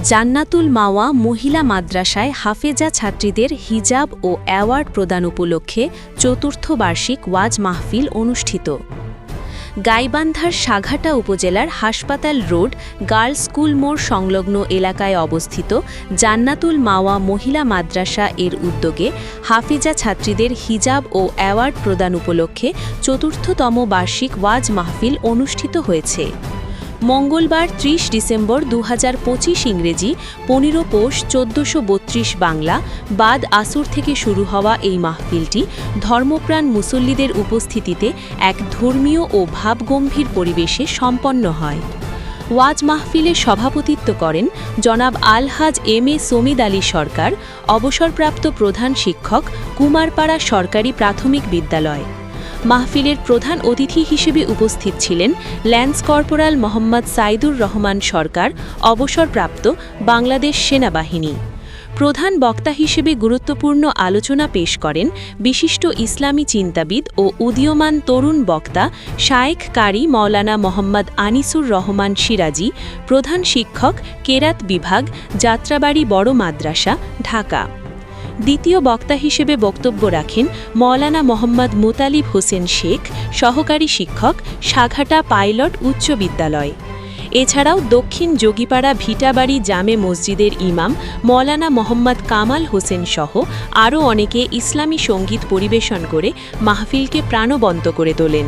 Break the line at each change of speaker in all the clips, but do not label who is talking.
জান্নাতুল মাওয়া মহিলা মাদ্রাসায় হাফেজা ছাত্রীদের হিজাব ও অ্যাওয়ার্ড প্রদান উপলক্ষে চতুর্থ বার্ষিক ওয়াজ মাহফিল অনুষ্ঠিত। গাইবান্ধার সাঘাটা উপজেলার হাসপাতাল রোড গার্লস স্কুল মোড় সংলগ্ন এলাকায় অবস্থিত জান্নাতুল মাওয়া মহিলা মাদ্রাসা এর উদ্যোগে হাফেজা ছাত্রীদের হিজাব ও অ্যাওয়ার্ড প্রদান উপলক্ষে চতুর্থতম বার্ষিক ওয়াজ মাহফিল অনুষ্ঠিত হয়েছে। মঙ্গলবার ৩০ ডিসেম্বর ২০২৫ ইংরেজি ১৫ পৌষ ১৪৩২ বাংলা বাদ আসর থেকে শুরু হওয়া এই মাহফিলটি ধর্মপ্রাণ মুসল্লিদের উপস্থিতিতে এক ধর্মীয় ও ভাবগম্ভীর পরিবেশে সম্পন্ন হয়। ওয়াজ মাহফিলে সভাপতিত্ব করেন জনাব আলহাজ এম.এ. সমিদ আলী সরকার, অবসরপ্রাপ্ত প্রধান শিক্ষক, কুমারপাড়া সরকারি প্রাথমিক বিদ্যালয়। মাহফিলের প্রধান অতিথি হিসেবে উপস্থিত ছিলেন ল্যান্স কর্পোরাল মোহাম্মদ সাইদুর রহমান সরকার, অবসরপ্রাপ্ত, বাংলাদেশ সেনাবাহিনী। প্রধান বক্তা হিসেবে গুরুত্বপূর্ণ আলোচনা পেশ করেন বিশিষ্ট ইসলামী চিন্তাবিদ ও উদীয়মান তরুণ বক্তা শায়েখ কারি মাওলানা মোহাম্মদ আনিসুর রহমান সিরাজি, প্রধান শিক্ষক, কেরাত বিভাগ, যাত্রাবাড়ি বড় মাদ্রাসা, ঢাকা। দ্বিতীয় বক্তা হিসেবে বক্তব্য রাখেন মাওলানা মোহাম্মদ মুতালিব হোসেন শেখ, সহকারী শিক্ষক, সাঘাটা পাইলট উচ্চ বিদ্যালয়। এছাড়াও দক্ষিণ যোগীপাড়া ভিটাবাড়ি জামে মসজিদের ইমাম মাওলানা মোহাম্মদ কামাল হোসেন সহ আরও অনেকে ইসলামী সঙ্গীত পরিবেশন করে মাহফিলকে প্রাণবন্ত করে তোলেন।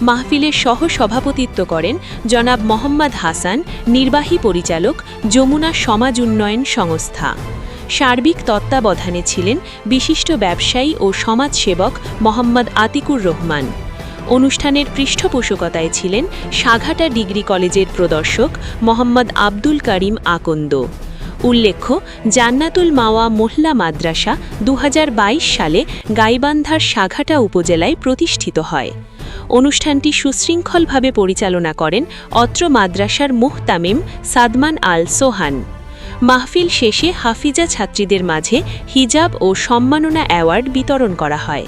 মাহফিলের সহ সভাপতিত্ব করেন জনাব মোহাম্মদ হাসান, নির্বাহী পরিচালক, যমুনা সমাজ উন্নয়ন সংস্থা। সার্বিক তত্ত্বাবধানে ছিলেন বিশিষ্ট ব্যবসায়ী ও সমাজসেবক মোহাম্মদ আতিকুর রহমান। অনুষ্ঠানের পৃষ্ঠপোষকতায় ছিলেন সাঘাটা ডিগ্রি কলেজের প্রদর্শক মোহাম্মদ আব্দুল কারিম আকন্দ। উল্লেখ্য, জান্নাতুল মাওয়া মহিলা মাদ্রাসা ২০২২ সালে গাইবান্ধার সাঘাটা উপজেলায় প্রতিষ্ঠিত হয়। অনুষ্ঠানটি সুশৃঙ্খলভাবে পরিচালনা করেন অত্র মাদ্রাসার মুহতামিম সাদমান আল সোহান। মাহফিল শেষে হাফিজা ছাত্রীদের মাঝে হিজাব ও সম্মাননা অ্যাওয়ার্ড বিতরণ করা হয়।